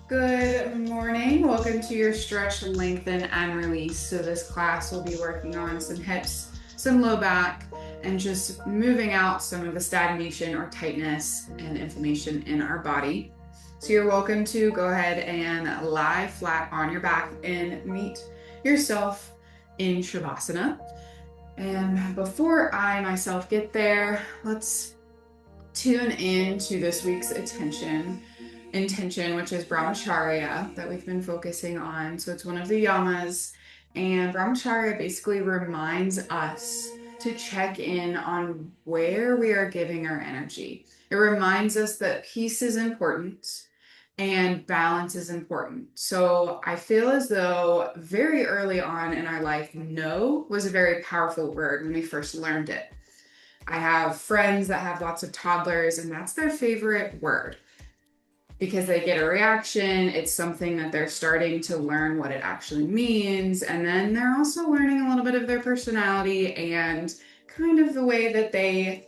Good morning. Welcome to your stretch, lengthen, and release. So this class will be working on some hips, some low back, and just moving out some of the stagnation or tightness and inflammation in our body. So you're welcome to go ahead and lie flat on your back and meet yourself in Shavasana. And before I myself get there, let's tune in to this week's intention, which is Brahmacharya that we've been focusing on. So it's one of the yamas, and Brahmacharya basically reminds us to check in on where we are giving our energy. It reminds us that peace is important and balance is important. So I feel as though very early on in our life, no was a very powerful word when we first learned it. I have friends that have lots of toddlers, and that's their favorite word because they get a reaction. It's something that they're starting to learn what it actually means. And then they're also learning a little bit of their personality and kind of the way that they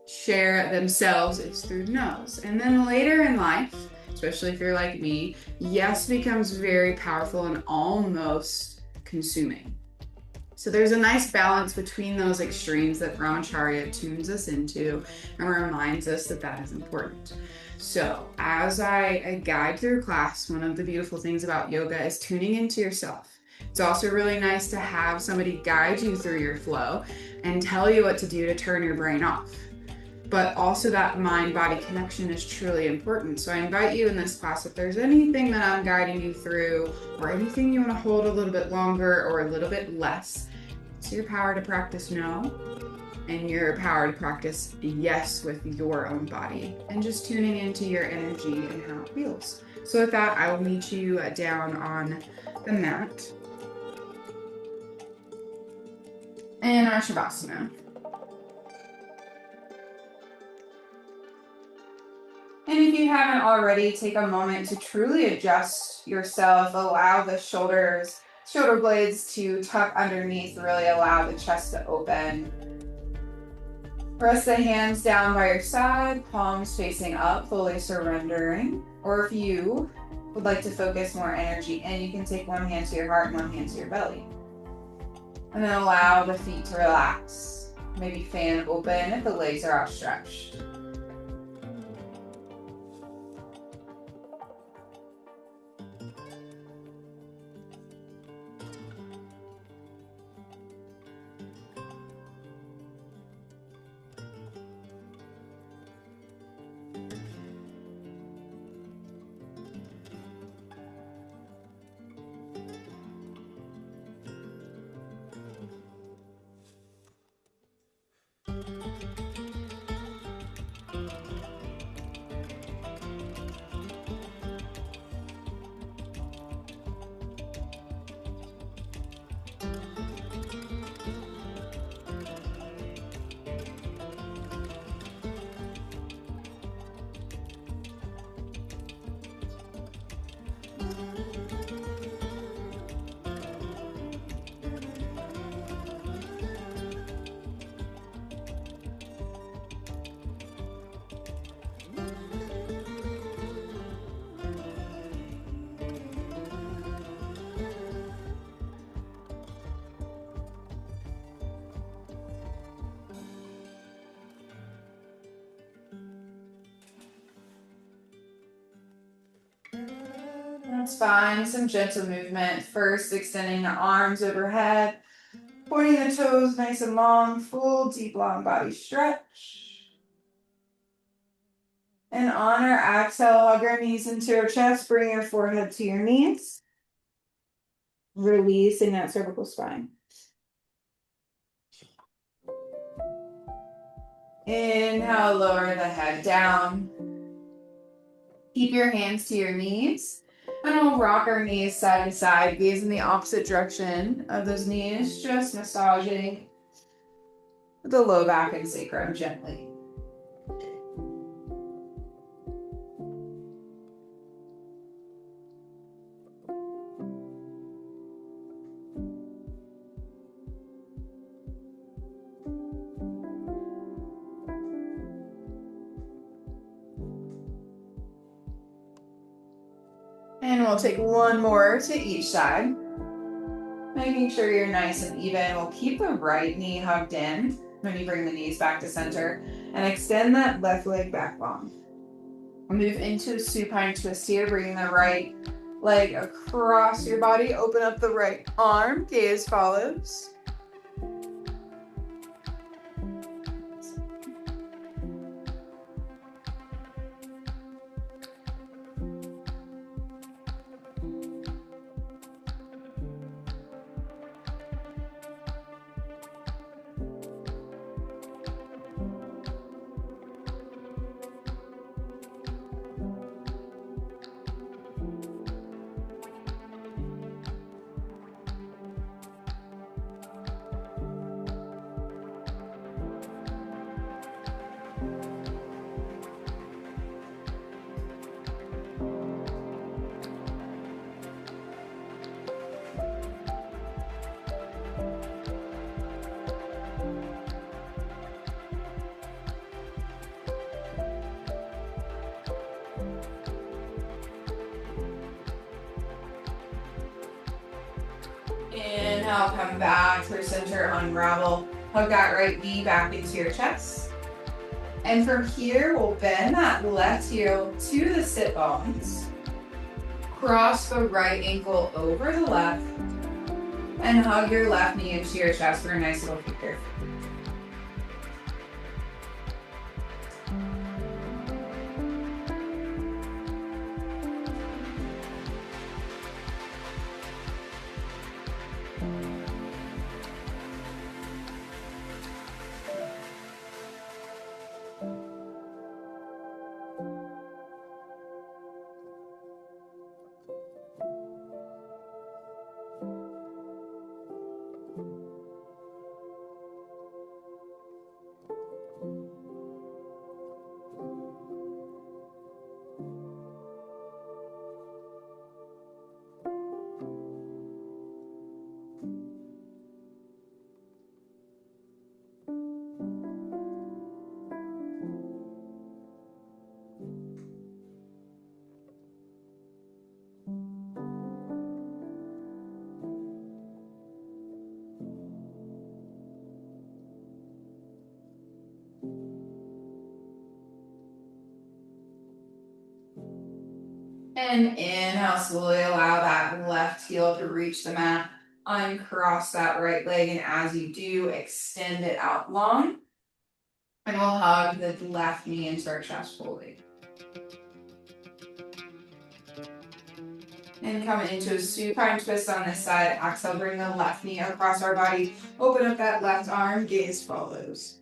share themselves is through no's. And then later in life, especially if you're like me, yes becomes very powerful and almost consuming. So there's a nice balance between those extremes that Brahmacharya tunes us into and reminds us that that is important. So as I guide through class, one of the beautiful things about yoga is tuning into yourself. It's also really nice to have somebody guide you through your flow and tell you what to do to turn your brain off. But also that mind-body connection is truly important. So I invite you in this class, if there's anything that I'm guiding you through or anything you want to hold a little bit longer or a little bit less, it's your power to practice no and your power to practice yes with your own body and just tuning into your energy and how it feels. So with that, I will meet you down on the mat in our Shavasana. And if you haven't already, take a moment to truly adjust yourself. Allow the shoulder blades to tuck underneath, really allow the chest to open. Press the hands down by your side, palms facing up, fully surrendering. Or if you would like to focus more energy in, you can take one hand to your heart and one hand to your belly. And then allow the feet to relax. Maybe fan open if the legs are outstretched. That's fine. Some gentle movement. First, extending the arms overhead, pointing the toes nice and long, full, deep, long body stretch. And on our exhale, hug our knees into our chest, bring your forehead to your knees, releasing that cervical spine. Inhale, lower the head down. Keep your hands to your knees. And we'll rock our knees side to side, gaze in the opposite direction of those knees, just massaging the low back and sacrum gently. And we'll take one more to each side. Making sure you're nice and even. We'll keep the right knee hugged in when you bring the knees back to center and extend that left leg back long. We'll move into a supine twist here, bringing the right leg across your body. Open up the right arm, gaze follows. Inhale, come back through center, unravel. Hug that right knee back into your chest. And from here, we'll bend that left heel to the sit bones. Cross the right ankle over the left. And hug your left knee into your chest for a nice little kick here. And inhale, slowly allow that left heel to reach the mat. Uncross that right leg, and as you do, extend it out long. And we'll hug the left knee into our chest fully. And come into a supine twist on this side. Exhale, bring the left knee across our body. Open up that left arm, gaze follows.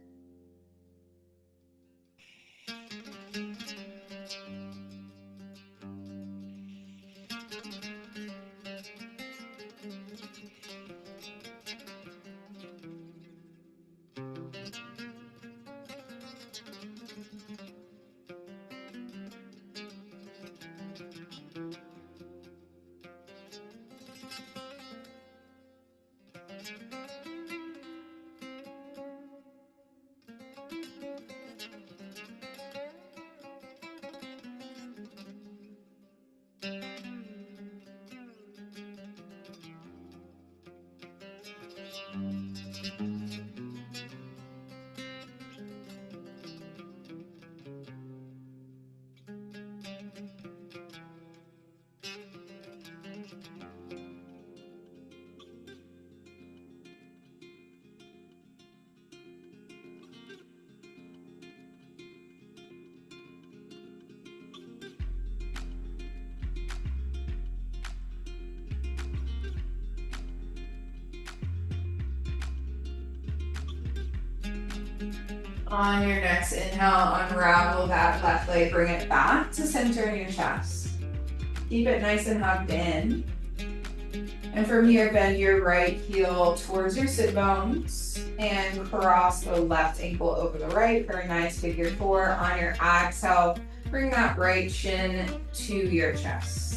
On your next inhale, unravel that left leg, bring it back to center in your chest. Keep it nice and hugged in. And from here, bend your right heel towards your sit bones and cross the left ankle over the right for a nice figure four. On your exhale, bring that right shin to your chest.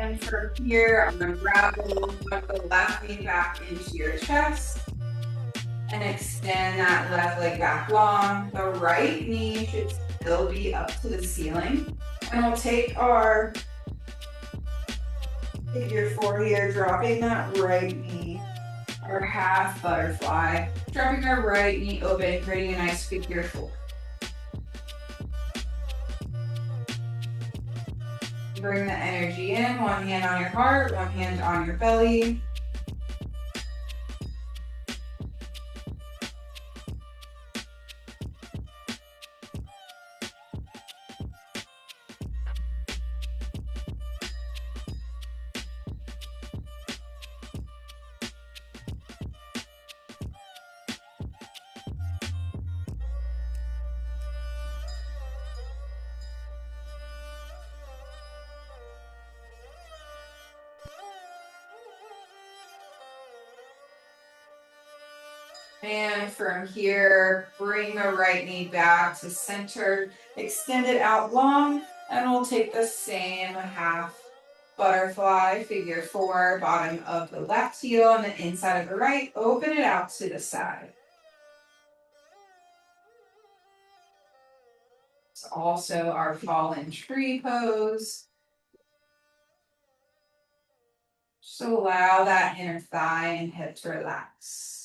And from here, I'm going to unravel the left knee back into your chest and extend that left leg back long. The right knee should still be up to the ceiling. And we'll take our figure 4 here, dropping that right knee, our half butterfly, dropping our right knee open, creating a nice figure 4. Bring the energy in, one hand on your heart, one hand on your belly. And from here, bring the right knee back to center, extend it out long, and we'll take the same half butterfly, figure 4, bottom of the left heel and the inside of the right, open it out to the side. It's also our fallen tree pose. Just allow that inner thigh and hip to relax.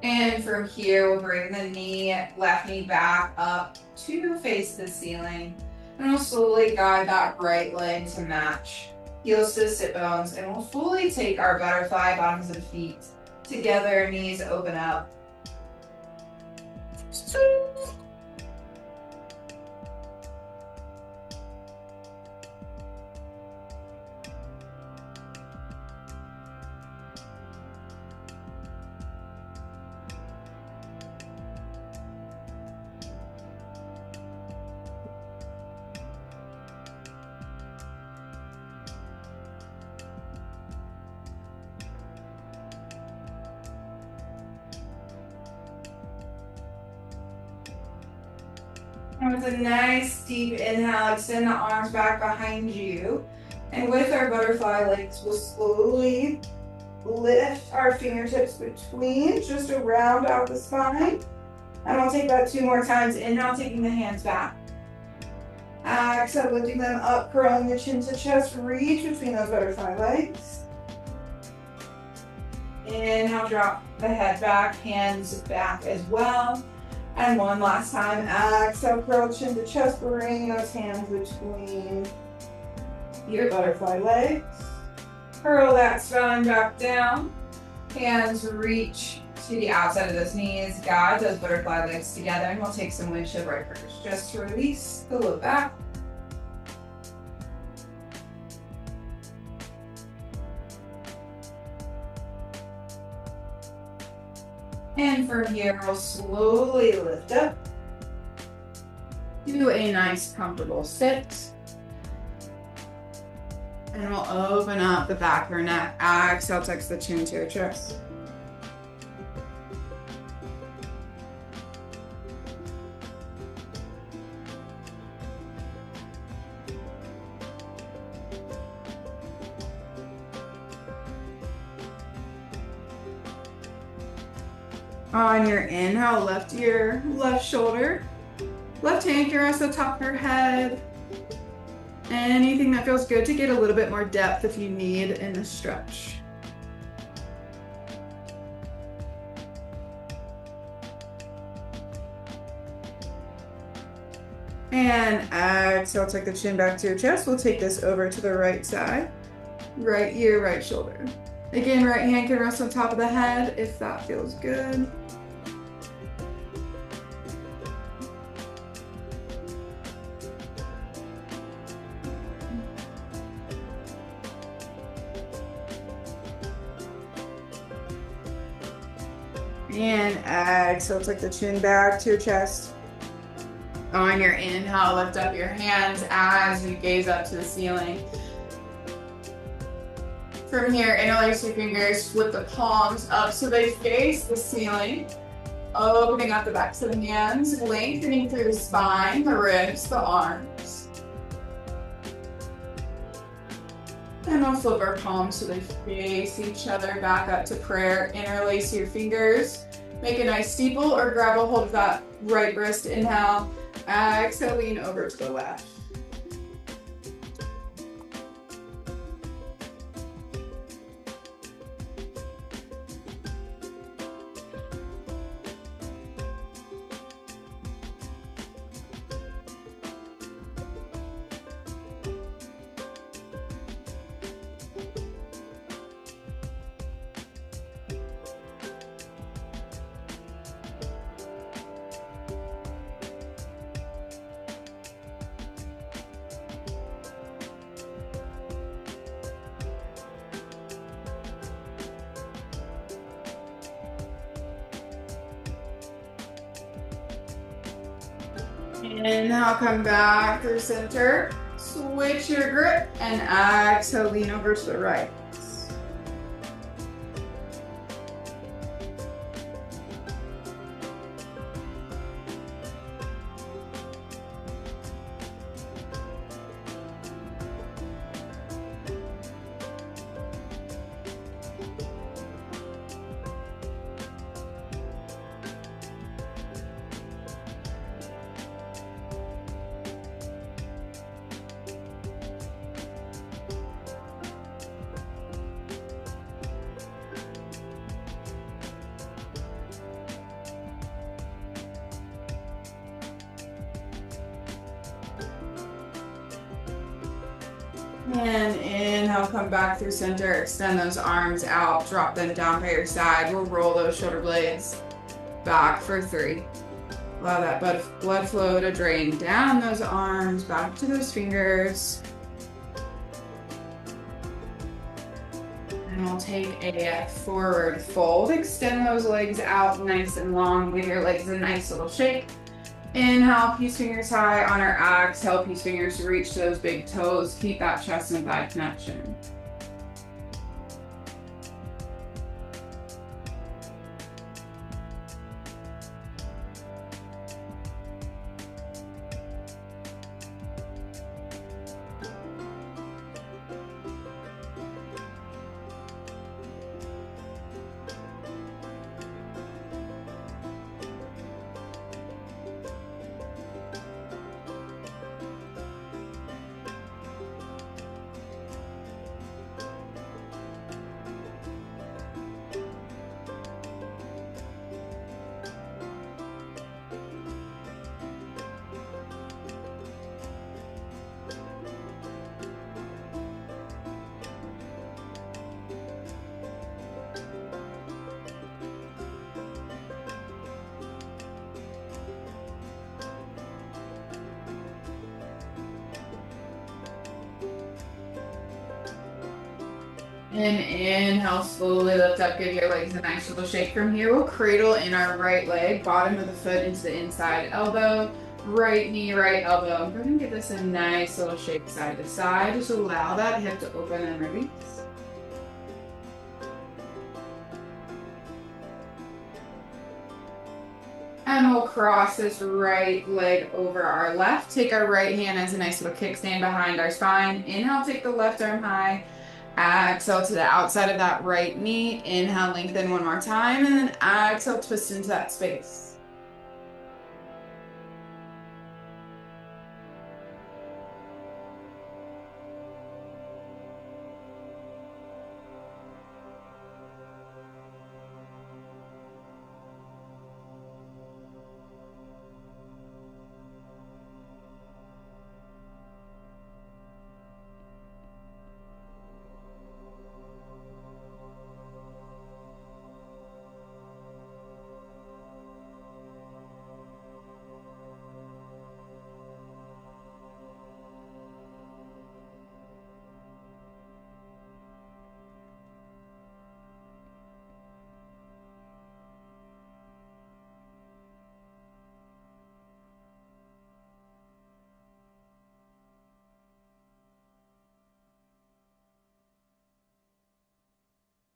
And from here, we'll bring the left knee back up to face the ceiling. And we'll slowly guide that right leg to match heels to the sit bones. And we'll fully take our butterfly, bottoms of the feet together, knees open up. And with a nice deep inhale, extend the arms back behind you. And with our butterfly legs, we'll slowly lift our fingertips between, just to round out the spine. And I'll take that 2 more times. Inhale, taking the hands back. Exhale, lifting them up, curling the chin to chest, reach between those butterfly legs. Inhale, drop the head back, hands back as well. And one last time, exhale, curl chin to chest, bring those hands between your butterfly legs. Curl that spine back down. Hands reach to the outside of those knees. Guide those butterfly legs together, and we'll take some windshield wipers just to release the low back. And from here, we'll slowly lift up. Do a nice comfortable sit. And we'll open up the back of our neck. Exhale, tuck the chin to your chest. On your inhale, lift your left shoulder. Left hand can rest on top of your head. Anything that feels good to get a little bit more depth if you need in the stretch. And exhale, take the chin back to your chest. We'll take this over to the right side. Right ear, right shoulder. Again, right hand can rest on top of the head if that feels good. And exhale, take the chin back to your chest. On your inhale, lift up your hands as you gaze up to the ceiling. From here, interlace your fingers, flip the palms up so they face the ceiling. Opening up the backs of the hands, lengthening through the spine, the ribs, the arms. And we'll flip our palms so they face each other, back up to prayer. Interlace your fingers. Make a nice steeple or grab a hold of that right wrist. Inhale. Exhale, lean over to the left. And now come back through center. Switch your grip and exhale, lean over to the right. And inhale, come back through center, extend those arms out, drop them down by your side. We'll roll those shoulder blades back for 3. Allow that blood flow to drain down those arms, back to those fingers. And we'll take a forward fold. Extend those legs out nice and long. Give your legs a nice little shake. Inhale, peace fingers high. On our exhale, peace fingers reach to those big toes. Keep that chest and thigh connection. And inhale, slowly lift up, give your legs a nice little shake. From here, we'll cradle in our right leg, bottom of the foot into the inside elbow, right knee, right elbow. Go ahead and give this a nice little shake side to side. Just allow that hip to open and release. And we'll cross this right leg over our left. Take our right hand as a nice little kickstand behind our spine. Inhale, take the left arm high. Exhale to the outside of that right knee. Inhale, lengthen one more time. And then exhale, twist into that space.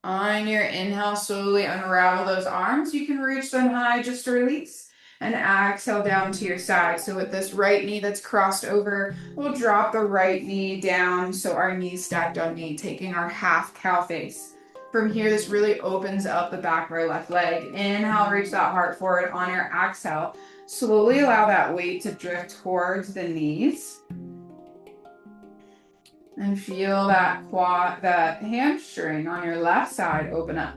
On your inhale, slowly unravel those arms. You can reach them high just to release. And exhale down to your side. So with this right knee that's crossed over, we'll drop the right knee down so our knees stacked on knee, taking our half cow face. From here, this really opens up the back of our left leg. Inhale, reach that heart forward. On your exhale, slowly allow that weight to drift towards the knees. And feel that quad, that hamstring on your left side open up.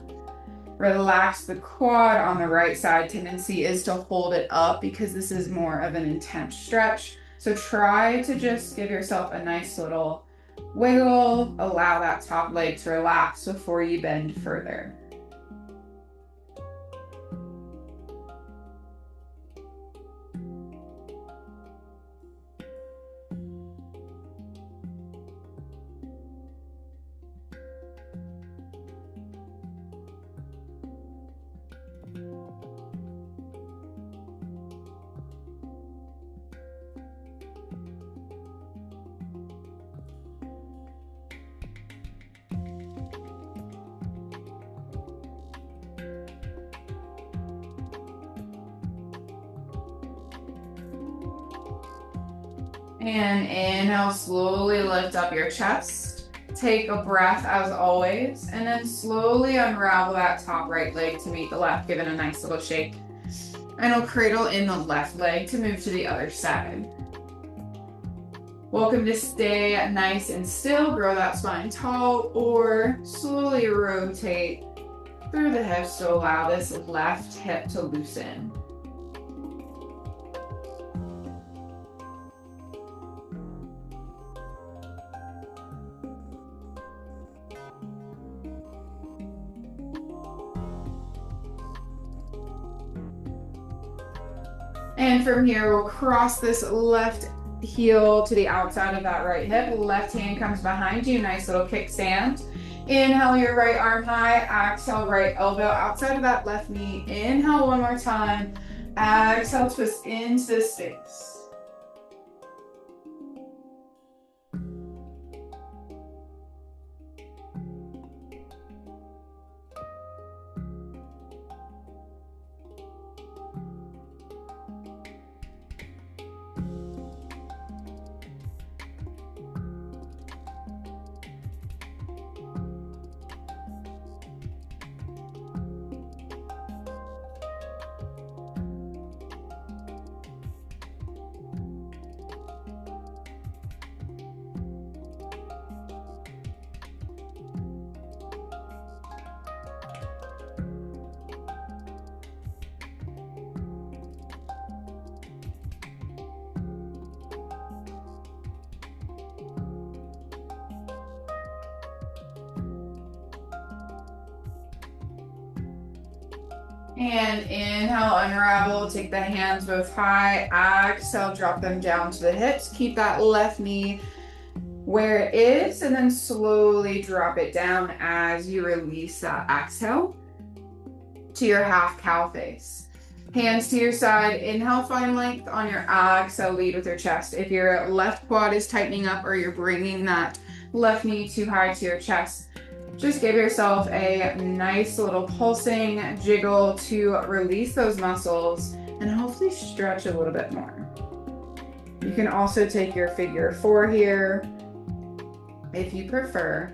Relax the quad on the right side. Tendency is to hold it up because this is more of an intense stretch. So try to just give yourself a nice little wiggle. Allow that top leg to relax before you bend further. And inhale, slowly lift up your chest. Take a breath as always, and then slowly unravel that top right leg to meet the left, give it a nice little shake. And we'll cradle in the left leg to move to the other side. Welcome to stay nice and still, grow that spine tall, or slowly rotate through the hips to allow this left hip to loosen. And from here, we'll cross this left heel to the outside of that right hip. Left hand comes behind you, nice little kickstand. Inhale your right arm high, exhale right elbow outside of that left knee. Inhale one more time, exhale twist into the space. And inhale, unravel, take the hands both high, exhale, drop them down to the hips. Keep that left knee where it is, and then slowly drop it down as you release that exhale to your half cow face. Hands to your side, inhale, find length on your exhale, lead with your chest. If your left quad is tightening up or you're bringing that left knee too high to your chest, just give yourself a nice little pulsing jiggle to release those muscles and hopefully stretch a little bit more. You can also take your figure 4 here if you prefer.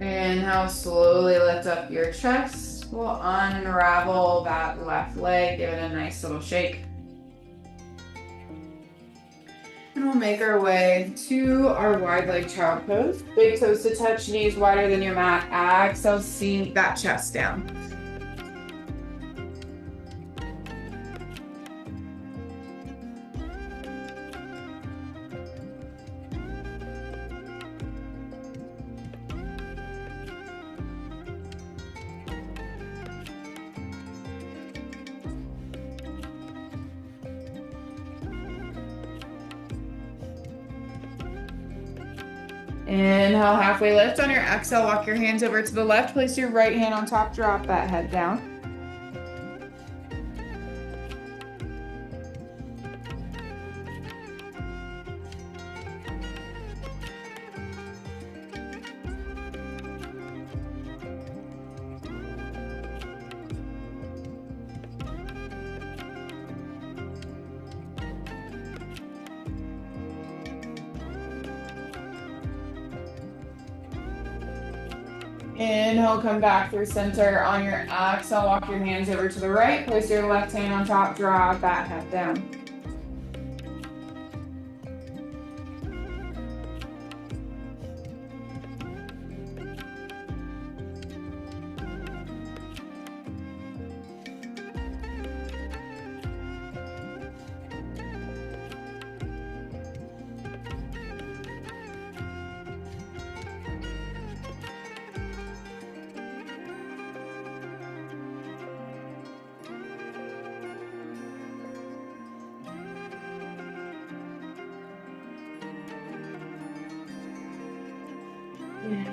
Inhale, slowly lift up your chest. We'll unravel that left leg, give it a nice little shake. And we'll make our way to our wide leg child pose. Big toes to touch, knees wider than your mat. Exhale, sink that chest down. Inhale, halfway lift. On your exhale, walk your hands over to the left. Place your right hand on top, drop that head down. Inhale, come back through center. On your exhale, walk your hands over to the right. Place your left hand on top, drop that head down.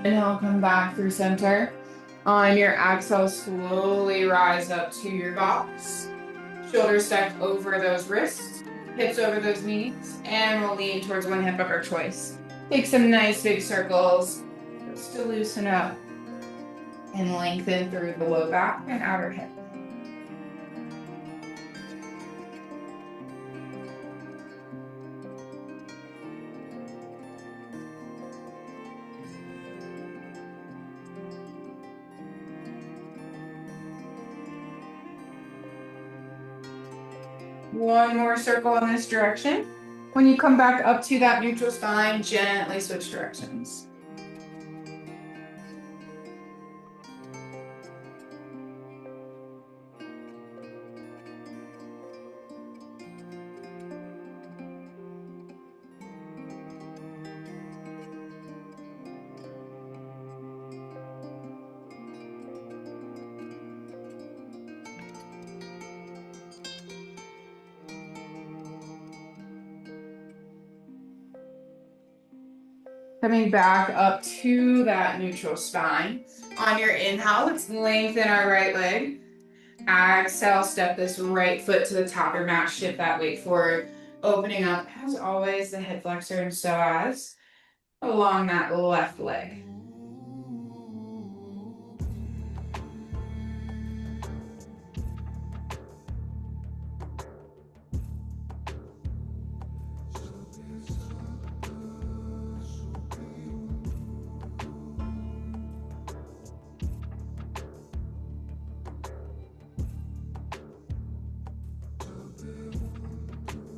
Inhale, come back through center. On your exhale, slowly rise up to your box. Shoulders stacked over those wrists, hips over those knees, and we'll lean towards one hip of our choice. Take some nice big circles just to loosen up and lengthen through the low back and outer hip. One more circle in this direction. When you come back up to that neutral spine, gently switch directions. Coming back up to that neutral spine. On your inhale, let's lengthen our right leg. Exhale, step this right foot to the top of your mat, shift that weight forward, opening up, as always, the hip flexor and psoas along that left leg.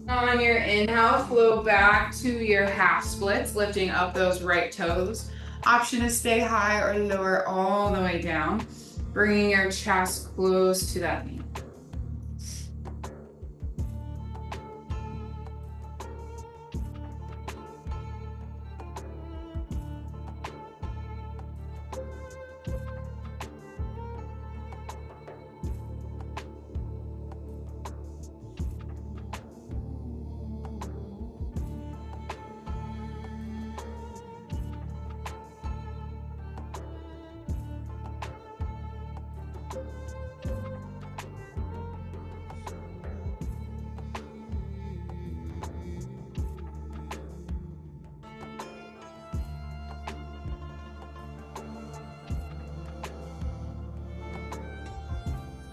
On your inhale, flow back to your half splits, lifting up those right toes. Option is stay high or lower all the way down, bringing your chest close to that knee.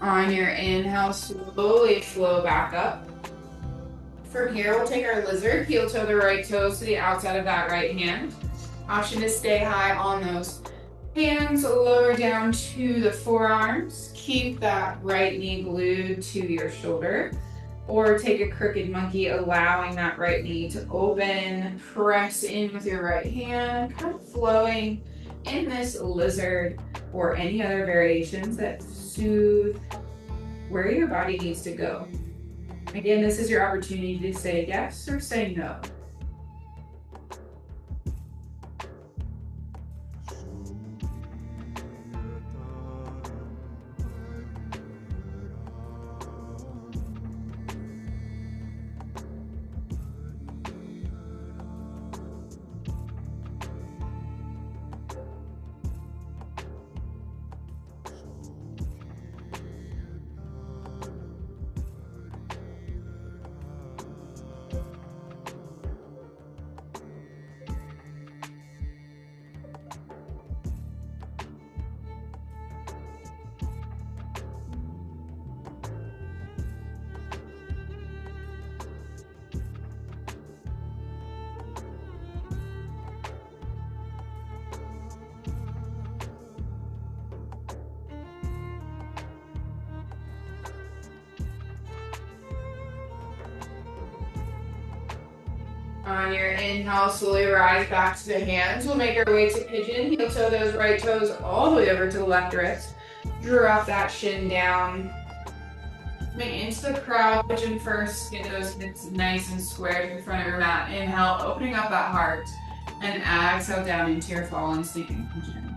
On your inhale, slowly flow back up. From here, we'll take our lizard, heel toe the right toes to the outside of that right hand. Option is stay high on those Hands lower down to the forearms. Keep that right knee glued to your shoulder. Or take a crooked monkey, allowing that right knee to open. Press in with your right hand, kind of flowing in this lizard or any other variations that soothe where your body needs to go. Again, this is your opportunity to say yes or say no. On your inhale, slowly rise back to the hands. We'll make our way to pigeon. Heel toe those right toes all the way over to the left wrist. Drop that shin down. Coming into the crow pigeon first. Get those hips nice and squared in front of your mat. Inhale, opening up that heart. And exhale down into your fallen sleeping pigeon.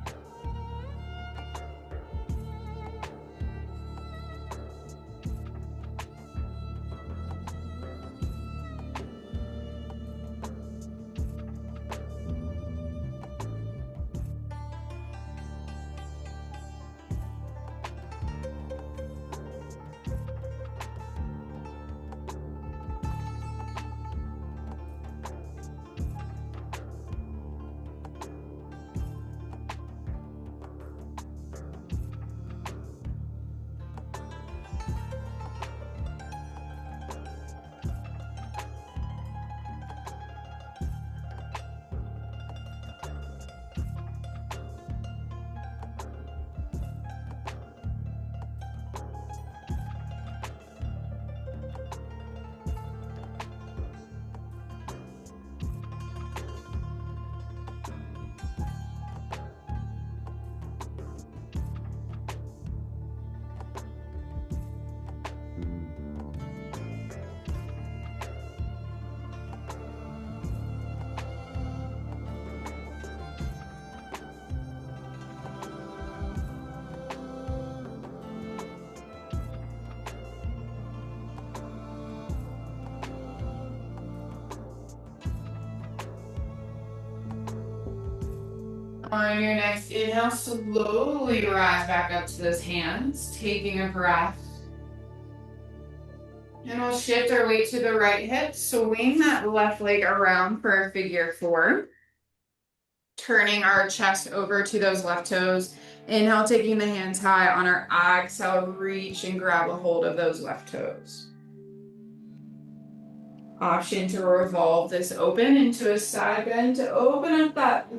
On your next inhale, slowly rise back up to those hands, taking a breath. And we'll shift our weight to the right hip, swing that left leg around for a figure four. Turning our chest over to those left toes. Inhale, taking the hands high. On our exhale, reach and grab a hold of those left toes. Option to revolve this open into a side bend to open up that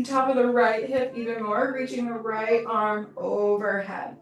top of the right hip even more, reaching the right arm overhead.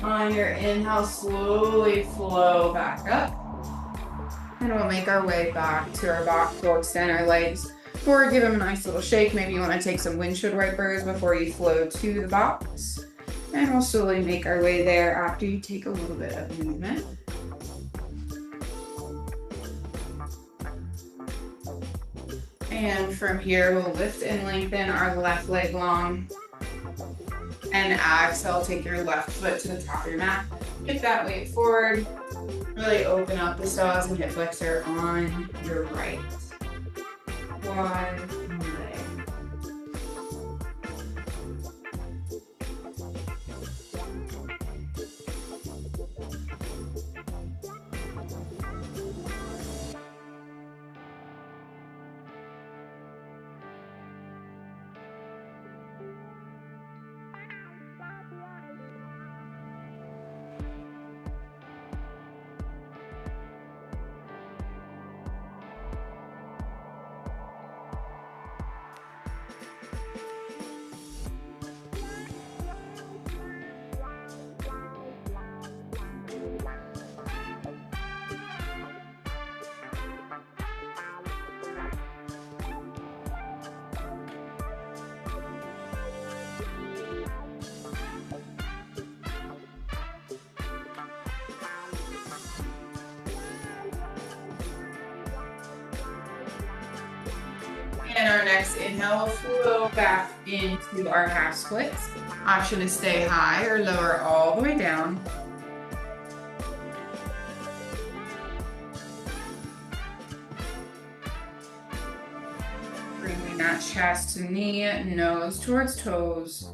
On your inhale, slowly flow back up. And we'll make our way back to our box. We'll extend our legs forward, give them a nice little shake. Maybe you want to take some windshield wipers before you flow to the box. And we'll slowly make our way there after you take a little bit of movement. And from here, we'll lift and lengthen our left leg long. And exhale, take your left foot to the top of your mat. Kick that weight forward. Really open up the psoas and hip flexor on your right quad leg. And our next inhale, flow back into our half splits. Option to stay high or lower all the way down. Bringing that chest to knee, nose towards toes.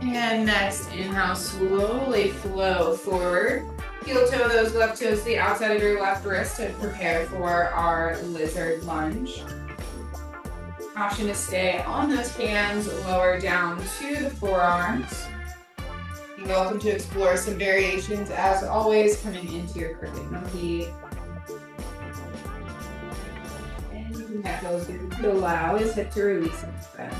And next, inhale, slowly flow forward. Heel toe those left toes to the outside of your left wrist to prepare for our lizard lunge. Option to stay on those hands, lower down to the forearms. You're welcome to explore some variations as always, coming into your crooked monkey. And you can have those good to allow is hip to release instead.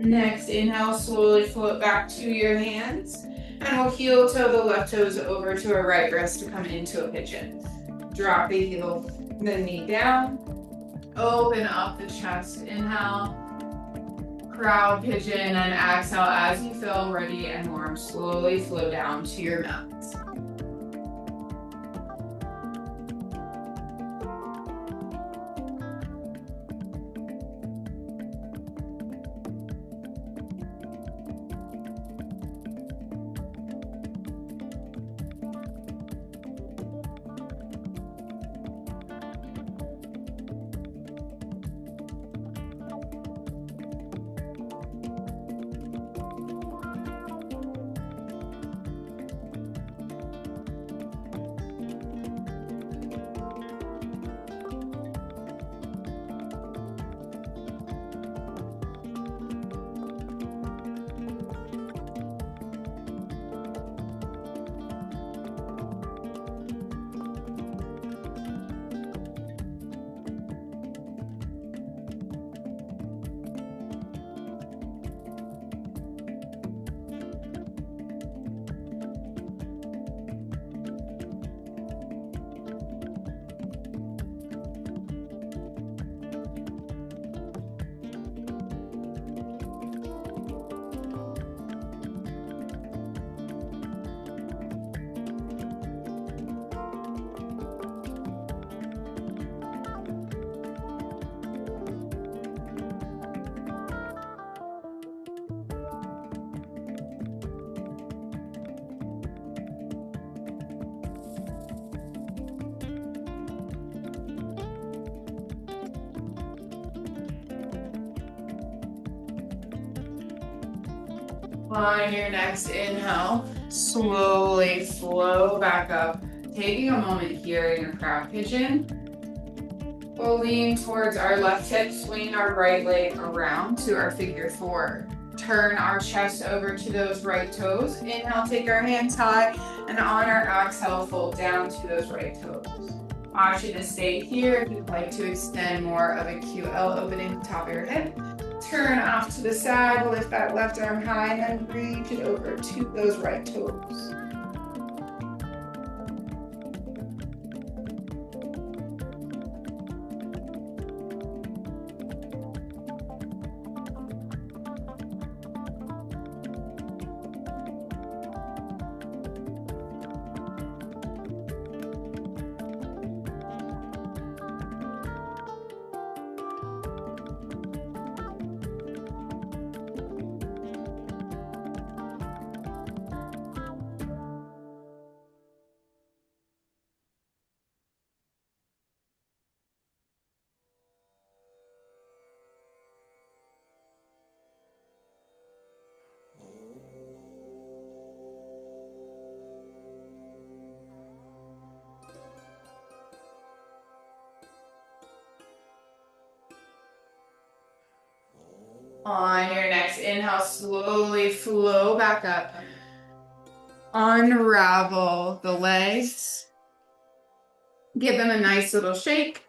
Next, inhale, slowly float back to your hands. And we'll heel toe the left toes over to our right wrist to come into a pigeon. Drop the knee down. Open up the chest. Inhale. Crowd pigeon and exhale as you feel ready and warm. Slowly flow down to your mat. On your next inhale, slowly flow back up, taking a moment here in your proud pigeon. We'll lean towards our left hip, swing our right leg around to our figure four. Turn our chest over to those right toes. Inhale, take our hands high, and on our exhale, fold down to those right toes. Option to stay here if you'd like to extend more of a QL opening at the top of your hip. Turn off to the side, lift that left arm high, and then reach it over to those right toes. On your next inhale, slowly flow back up. Unravel the legs. Give them a nice little shake.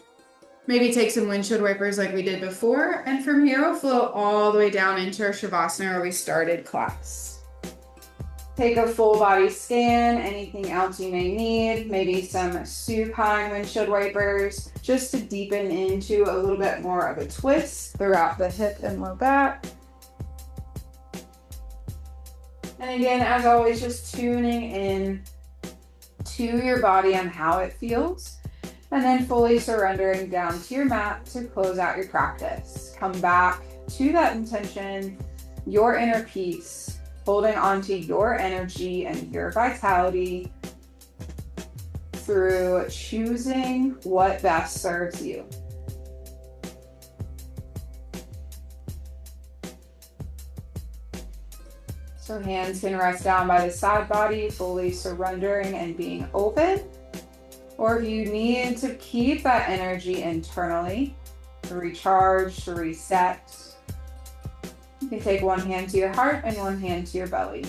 Maybe take some windshield wipers like we did before. And from here, we'll flow all the way down into our Shavasana where we started class. Take a full body scan, anything else you may need, maybe some supine windshield wipers, just to deepen into a little bit more of a twist throughout the hip and low back. And again, as always, just tuning in to your body and how it feels, and then fully surrendering down to your mat to close out your practice. Come back to that intention, your inner peace, holding on to your energy and your vitality through choosing what best serves you. So hands can rest down by the side body, fully surrendering and being open. Or if you need to keep that energy internally, to recharge, to reset, you can take one hand to your heart and one hand to your belly.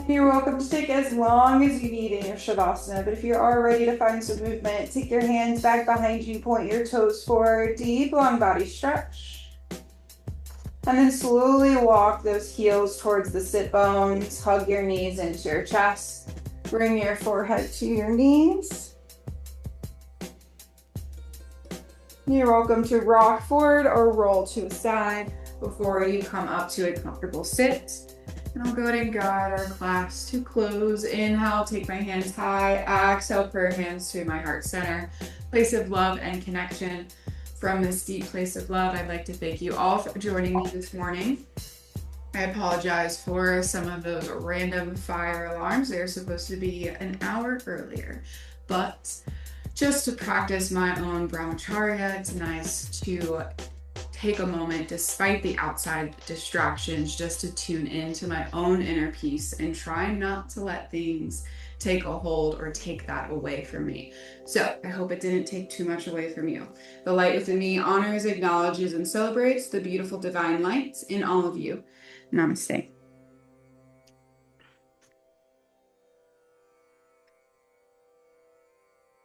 You're welcome to take as long as you need in your Shavasana, but if you are ready to find some movement, take your hands back behind you, point your toes forward, deep long body stretch. And then slowly walk those heels towards the sit bones, hug your knees into your chest, bring your forehead to your knees. You're welcome to rock forward or roll to a side before you come up to a comfortable sit. And I'll go ahead and guide our class to close. Inhale, take my hands high. Exhale, prayer hands to my heart center. Place of love and connection. From this deep place of love, I'd like to thank you all for joining me this morning. I apologize for some of those random fire alarms. They're supposed to be an hour earlier. But just to practice my own Brahmacharya, it's nice to take a moment despite the outside distractions just to tune into my own inner peace and try not to let things take a hold or take that away from me. So I hope it didn't take too much away from you. The light within me honors, acknowledges, and celebrates the beautiful divine light in all of you. Namaste.